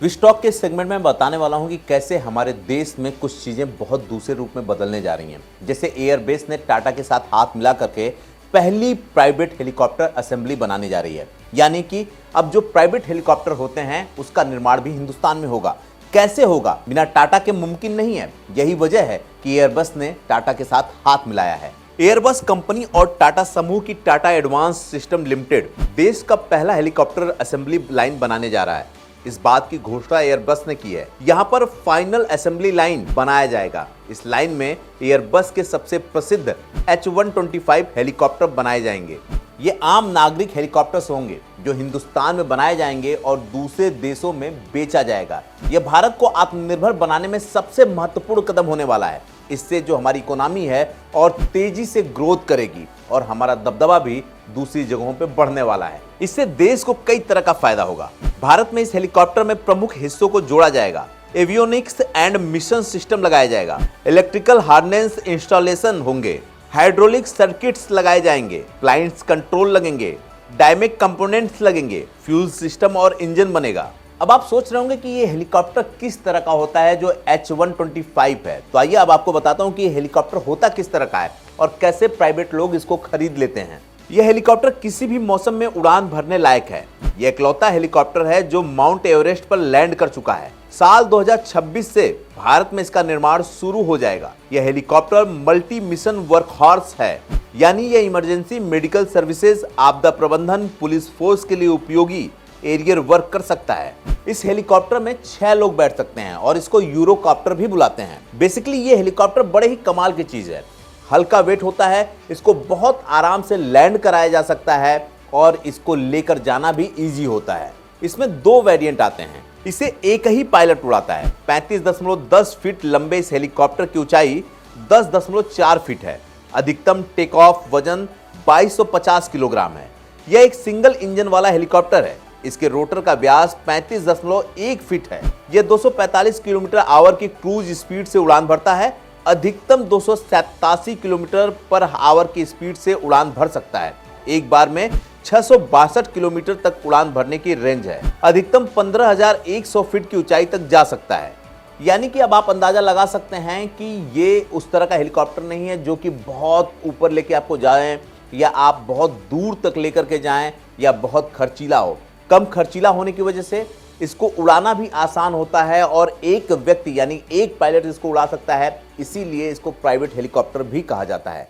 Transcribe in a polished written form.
विस्टॉक के सेगमेंट में बताने वाला हूं कि कैसे हमारे देश में कुछ चीजें बहुत दूसरे रूप में बदलने जा रही हैं। जैसे एयरबेस ने टाटा के साथ हाथ मिला करके पहली प्राइवेट हेलीकॉप्टर असेंबली बनाने जा रही है। यानी कि अब जो प्राइवेट हेलीकॉप्टर होते हैं उसका निर्माण भी हिंदुस्तान में होगा। कैसे होगा, बिना टाटा के मुमकिन नहीं है। यही वजह है कि एयरबस ने टाटा के साथ हाथ मिलाया है। एयरबस कंपनी और टाटा समूह की टाटा एडवांस सिस्टम लिमिटेड देश का पहला हेलीकॉप्टर असेंबली लाइन बनाने जा रहा है। इस बात की घोषणा एयरबस ने की है। यहाँ पर फाइनल असेंबली लाइन बनाया जाएगा। इस लाइन में एयरबस के सबसे प्रसिद्ध H-125 हेलीकॉप्टर बनाए जाएंगे। ये आम नागरिक हेलीकॉप्टर्स होंगे जो हिंदुस्तान में बनाए जाएंगे और दूसरे देशों में बेचा जाएगा। यह भारत को आत्मनिर्भर बनाने में सबसे महत्वपूर्ण कदम होने वाला है। इससे जो हमारी इकोनॉमी है और तेजी से ग्रोथ करेगी और हमारा दबदबा भी दूसरी जगहों पे बढ़ने वाला है। इससे देश को कई तरह का फायदा होगा। भारत में इस हेलीकॉप्टर में प्रमुख हिस्सों को जोड़ा जाएगा। एवियोनिक्स एंड मिशन सिस्टम लगाया जाएगा। इलेक्ट्रिकल हार्नेस इंस्टॉलेशन होंगे। हाइड्रोलिक सर्किट्स लगाए जाएंगे। फ्लाइट कंट्रोल लगेंगे। डायनेमिक कंपोनेंट्स लगेंगे। फ्यूल सिस्टम और इंजन बनेगा। अब आप सोच रहे होंगे कि ये हेलीकॉप्टर किस तरह का होता है जो H-125 है। तो आइए अब आपको बताता हूं कि ये हेलीकॉप्टर होता किस तरह का है और कैसे प्राइवेट लोग इसको खरीद लेते हैं। यह हेलीकॉप्टर किसी भी मौसम में उड़ान भरने लायक है। यह इकलौता हेलीकॉप्टर है जो माउंट एवरेस्ट पर लैंड कर चुका है। साल 2026 से भारत में इसका निर्माण शुरू हो जाएगा। यह हेलीकॉप्टर मल्टी मिशन वर्कहॉर्स है, यानी यह इमरजेंसी मेडिकल सर्विसेज, आपदा प्रबंधन, पुलिस फोर्स के लिए उपयोगी एरियर वर्क कर सकता है। इस हेलीकॉप्टर में 6 लोग बैठ सकते हैं और इसको यूरोकॉप्टर भी बुलाते हैं। बेसिकली ये हेलीकॉप्टर बड़े ही कमाल की चीज है। हल्का वेट होता है, इसको बहुत आराम से लैंड कराया जा सकता है और इसको लेकर जाना भी इजी होता है। इसमें 2 वेरिएंट आते हैं। इसे एक ही पायलट उड़ाता है। 35.10 फीट लंबे इस हेलीकॉप्टर की ऊंचाई 10.4 फीट है। अधिकतम टेक ऑफ वजन 2250 किलोग्राम है। यह एक सिंगल इंजन वाला हेलीकॉप्टर है। इसके रोटर का व्यास 35.1 फीट है। यह 245 किलोमीटर आवर की क्रूज स्पीड से उड़ान भरता है। अधिकतम 287 किलोमीटर पर आवर की स्पीड से उड़ान भर सकता है। एक बार में 662 किलोमीटर तक उड़ान भरने की रेंज है। अधिकतम 15,100 फीट की ऊंचाई तक जा सकता है। यानी कि अब आप अंदाजा लगा सकते हैं कि ये उस तरह का हेलीकॉप्टर नहीं है जो कि बहुत ऊपर लेके आपको जाएं या आप बहुत दूर तक लेकर के जाएं या बहुत खर्चीला हो। कम खर्चीला होने की वजह से इसको उड़ाना भी आसान होता है और एक व्यक्ति यानी एक पायलट इसको उड़ा सकता है। इसीलिए इसको प्राइवेट हेलीकॉप्टर भी कहा जाता है।